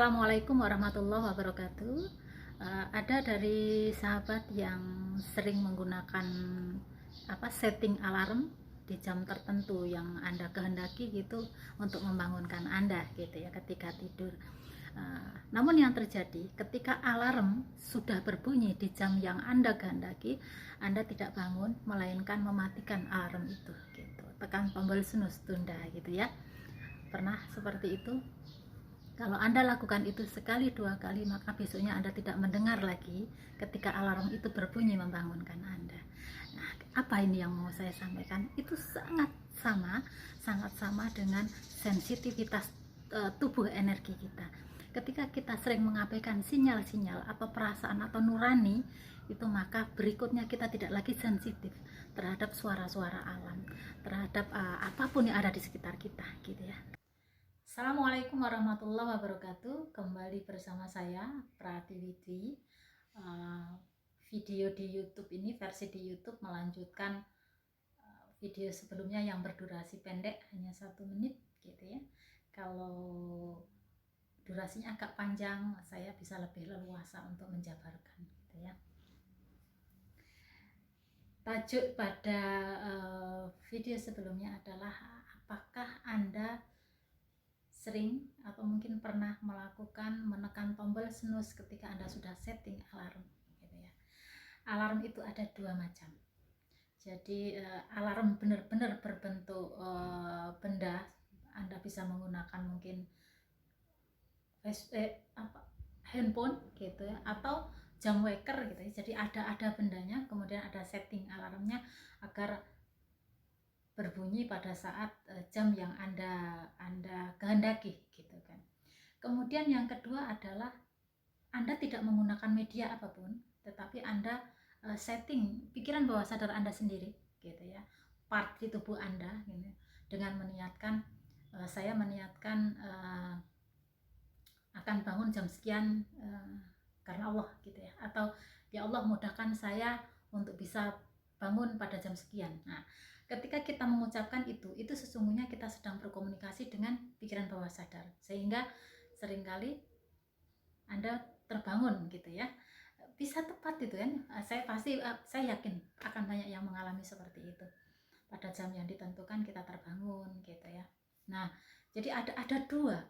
Assalamualaikum warahmatullahi wabarakatuh. Ada dari sahabat yang sering menggunakan setting alarm di jam tertentu yang Anda kehendaki gitu untuk membangunkan Anda gitu ya ketika tidur. Namun yang terjadi ketika alarm sudah berbunyi di jam yang Anda kehendaki, Anda tidak bangun melainkan mematikan alarm itu gitu. Tekan tombol snooze, tunda gitu ya. Pernah seperti itu? Kalau Anda lakukan itu sekali dua kali, maka besoknya Anda tidak mendengar lagi ketika alarm itu berbunyi membangunkan Anda. Nah, apa ini yang mau saya sampaikan? Itu sangat sama dengan sensitivitas tubuh energi kita. Ketika kita sering mengabaikan sinyal-sinyal atau perasaan atau nurani, itu maka berikutnya kita tidak lagi sensitif terhadap suara-suara alam, terhadap apapun yang ada di sekitar kita, gitu ya. Assalamualaikum warahmatullahi wabarakatuh. Kembali bersama saya Pratiwidi. Video di YouTube ini, versi di YouTube melanjutkan video sebelumnya yang berdurasi pendek, hanya 1 menit gitu ya. Kalau durasinya agak panjang, saya bisa lebih leluasa untuk menjabarkan gitu ya. Tajuk pada video sebelumnya adalah apakah Anda sering atau mungkin pernah menekan tombol snooze ketika Anda sudah setting alarm gitu ya. Alarm itu ada 2 macam. Jadi alarm benar-benar berbentuk benda, Anda bisa menggunakan mungkin handphone gitu ya, atau jam waker gitu ya. Jadi ada bendanya, kemudian ada setting alarmnya agar berbunyi pada saat jam yang Anda kehendaki gitu kan. Kemudian yang kedua adalah Anda tidak menggunakan media apapun, tetapi Anda setting pikiran bawah sadar Anda sendiri gitu ya, part di tubuh Anda gitu, dengan meniatkan saya meniatkan akan bangun jam sekian karena Allah gitu ya, atau ya Allah mudahkan saya untuk bisa bangun pada jam sekian. Nah, ketika kita mengucapkan itu sesungguhnya kita sedang berkomunikasi dengan pikiran bawah sadar, sehingga seringkali Anda terbangun gitu ya, bisa tepat itu kan. Saya yakin akan banyak yang mengalami seperti itu. Pada jam yang ditentukan kita terbangun gitu ya. Nah, jadi ada dua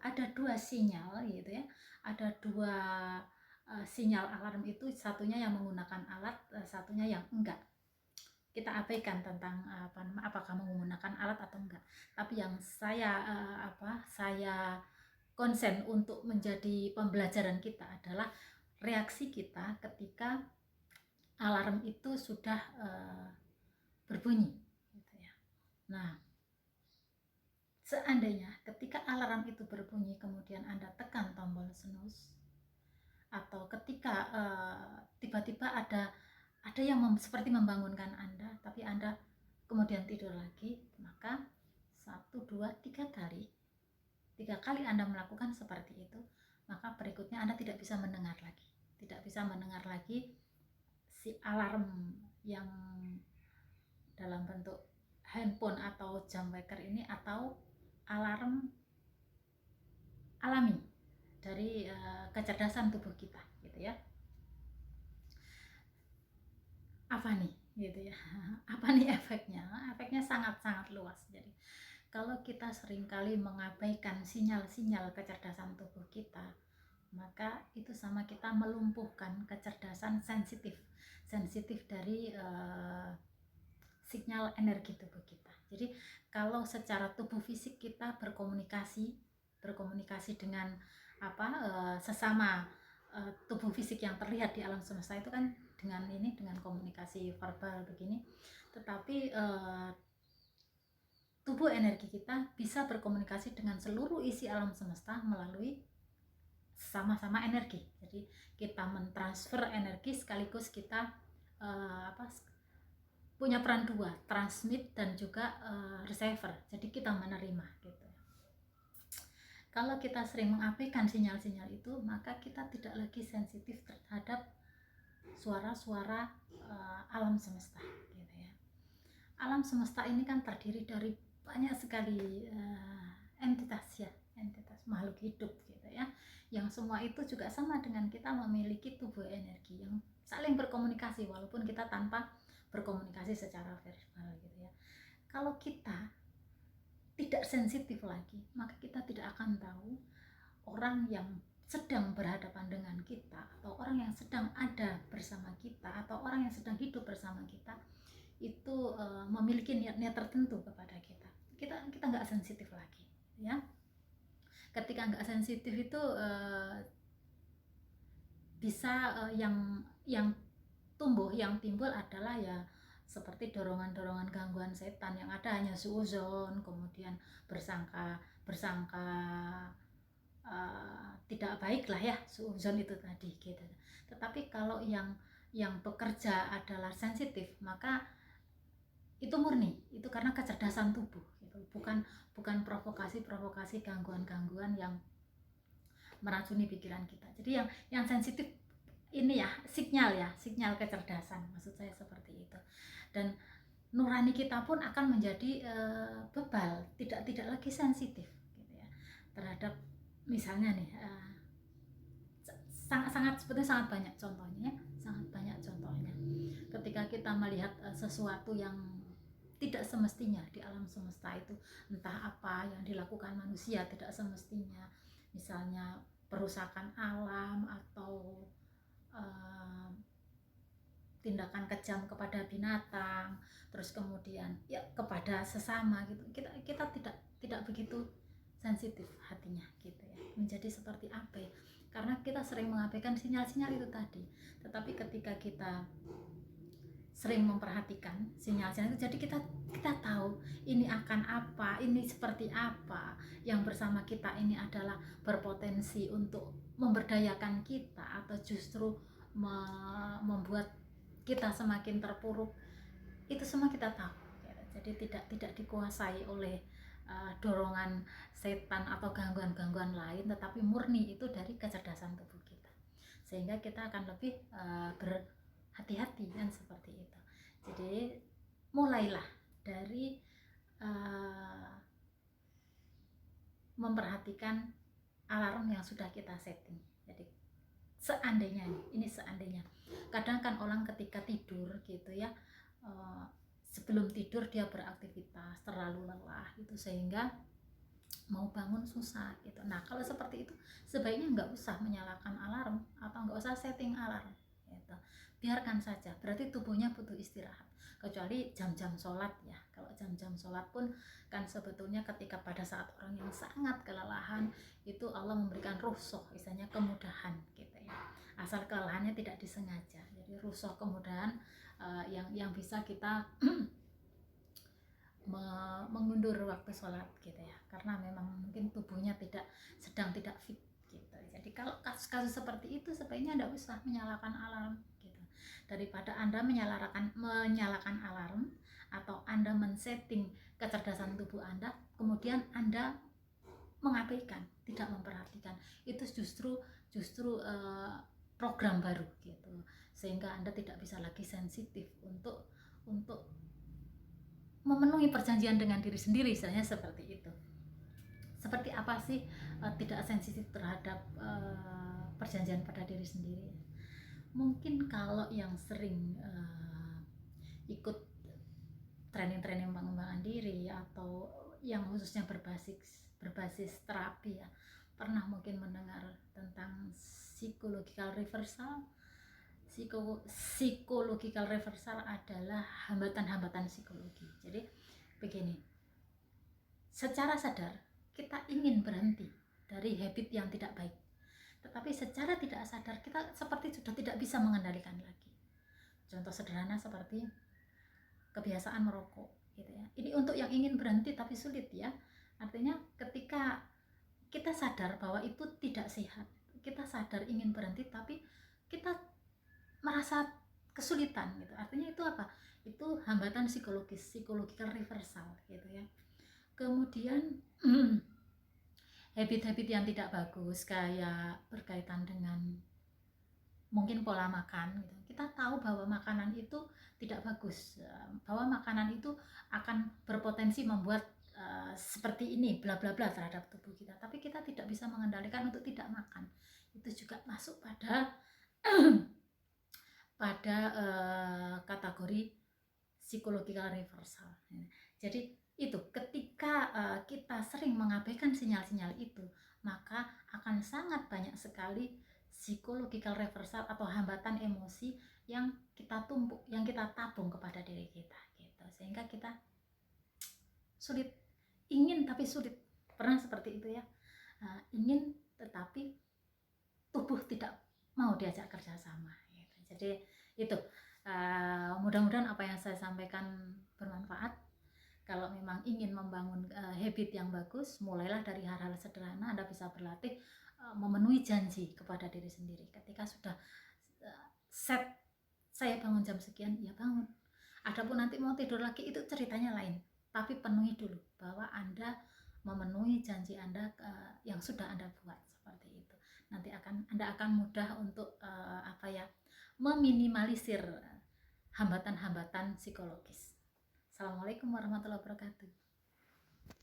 sinyal gitu ya, ada dua sinyal alarm itu, satunya yang menggunakan alat, satunya yang enggak. Kita abaikan tentang apakah menggunakan alat atau enggak. Tapi yang saya konsen untuk menjadi pembelajaran kita adalah reaksi kita ketika alarm itu sudah berbunyi gitu ya. Nah, seandainya ketika alarm itu berbunyi kemudian Anda tekan tombol snooze, atau ketika tiba-tiba ada yang seperti membangunkan Anda tapi Anda kemudian tidur lagi, maka 1, 2, 3 kali Anda melakukan seperti itu, maka berikutnya Anda tidak bisa mendengar lagi si alarm yang dalam bentuk handphone atau jam waker ini, atau alarm alami dari kecerdasan tubuh kita gitu ya. Apa nih gitu ya, apa nih efeknya? Efeknya sangat luas. Jadi kalau kita seringkali mengabaikan sinyal-sinyal kecerdasan tubuh kita, maka itu sama kita melumpuhkan kecerdasan sensitif dari sinyal energi tubuh kita. Jadi kalau secara tubuh fisik kita berkomunikasi dengan sesama tubuh fisik yang terlihat di alam semesta itu kan dengan komunikasi verbal begini, tetapi tubuh energi kita bisa berkomunikasi dengan seluruh isi alam semesta melalui sama-sama energi. Jadi kita mentransfer energi sekaligus kita punya peran dua, transmit dan juga receiver. Jadi kita menerima gitu. Kalau kita sering mengabaikan sinyal-sinyal itu, maka kita tidak lagi sensitif terhadap suara-suara alam semesta gitu ya. Alam semesta ini kan terdiri dari banyak sekali entitas makhluk hidup gitu ya, yang semua itu juga sama dengan kita memiliki tubuh energi yang saling berkomunikasi walaupun kita tanpa berkomunikasi secara verbal gitu ya. Kalau kita tidak sensitif lagi, maka kita tidak akan tahu orang yang sedang berhadapan dengan kita atau orang yang sedang ada bersama kita atau orang yang sedang hidup bersama kita itu memiliki niat-niat tertentu kepada kita. Kita nggak sensitif lagi, ya. Ketika nggak sensitif itu bisa yang tumbuh, yang timbul adalah ya seperti dorongan-dorongan gangguan setan yang ada hanya suuzon, kemudian bersangka tidak baik lah ya, suuzon itu tadi gitu. Tetapi kalau yang bekerja adalah sensitif, maka itu murni, itu karena kecerdasan tubuh gitu. bukan provokasi gangguan yang meracuni pikiran kita. Jadi yang sensitif ini ya sinyal kecerdasan, maksud saya seperti itu. Dan nurani kita pun akan menjadi bebal, tidak lagi sensitif gitu ya terhadap misalnya nih sebetulnya sangat banyak contohnya ketika kita melihat sesuatu yang tidak semestinya di alam semesta itu, entah apa yang dilakukan manusia tidak semestinya, misalnya perusakan alam atau tindakan kejam kepada binatang, terus kemudian ya kepada sesama gitu, kita tidak begitu sensitif hatinya gitu ya, menjadi seperti ape karena kita sering mengabaikan sinyal-sinyal itu tadi. Tetapi ketika kita sering memperhatikan sinyal-sinyal itu, jadi kita tahu ini akan apa, ini seperti apa, yang bersama kita ini adalah berpotensi untuk memberdayakan kita atau justru membuat kita semakin terpuruk. Itu semua kita tahu. Jadi tidak dikuasai oleh dorongan setan atau gangguan-gangguan lain, tetapi murni itu dari kecerdasan tubuh kita, sehingga kita akan lebih berhati-hati kan seperti itu. Jadi mulailah dari memperhatikan alarm yang sudah kita setting. Jadi seandainya kadang kan orang ketika tidur gitu ya, sebelum tidur dia beraktivitas terlalu lelah gitu sehingga mau bangun susah gitu. Nah kalau seperti itu sebaiknya nggak usah menyalakan alarm atau nggak usah setting alarm gitu. Biarkan saja, berarti tubuhnya butuh istirahat. Kecuali jam-jam sholat ya, kalau jam-jam sholat pun kan sebetulnya ketika pada saat orang yang sangat kelelahan itu Allah memberikan rukhsah, misalnya kemudahan gitu ya, asal kelelahannya tidak disengaja. Jadi rukhsah kemudahan yang bisa kita mengundur waktu sholat gitu ya, karena memang mungkin tubuhnya sedang tidak fit gitu. Jadi kalau kasus-kasus seperti itu sebaiknya tidak usah menyalakan alarm gitu, daripada Anda menyalakan alarm atau Anda men-setting kecerdasan tubuh Anda kemudian Anda mengabaikan, tidak memperhatikan, itu justru program baru gitu, sehingga Anda tidak bisa lagi sensitif untuk memenuhi perjanjian dengan diri sendiri, misalnya seperti itu. Seperti apa sih tidak sensitif terhadap perjanjian pada diri sendiri? Mungkin kalau yang sering ikut training pengembangan diri atau yang khususnya berbasis terapi ya, pernah mungkin mendengar tentang psychological reversal. Psychological reversal adalah hambatan-hambatan psikologi. Jadi begini, secara sadar kita ingin berhenti dari habit yang tidak baik, tetapi secara tidak sadar kita seperti sudah tidak bisa mengendalikan lagi. Contoh sederhana seperti kebiasaan merokok gitu ya. Ini untuk yang ingin berhenti tapi sulit ya. Artinya ketika kita sadar bahwa itu tidak sehat, kita sadar ingin berhenti tapi kita merasa kesulitan gitu. Artinya itu apa? Itu hambatan psychological reversal gitu ya. Kemudian habit-habit yang tidak bagus kayak berkaitan dengan mungkin pola makan gitu. Kita tahu bahwa makanan itu tidak bagus, bahwa makanan itu akan berpotensi membuat seperti ini bla bla bla terhadap tubuh kita, tapi kita tidak bisa mengendalikan untuk tidak makan. Itu juga masuk pada kategori psychological reversal. Jadi itu ketika kita sering mengabaikan sinyal-sinyal itu, maka akan sangat banyak sekali psychological reversal atau hambatan emosi yang kita tumpuk, yang kita tabung kepada diri kita gitu. Sehingga kita sulit, ingin tapi sulit. Pernah seperti itu ya, ingin tetapi tubuh tidak mau diajak kerjasama gitu. Jadi itu mudah-mudahan apa yang saya sampaikan bermanfaat. Kalau memang ingin membangun habit yang bagus, mulailah dari hal-hal sederhana. Anda bisa berlatih memenuhi janji kepada diri sendiri. Ketika sudah set, saya bangun jam sekian, ya bangun. Adapun nanti mau tidur lagi itu ceritanya lain. Tapi penuhi dulu bahwa Anda memenuhi janji Anda yang sudah Anda buat, seperti itu. Nanti Anda akan mudah untuk meminimalisir hambatan-hambatan psikologis. Assalamualaikum warahmatullahi wabarakatuh.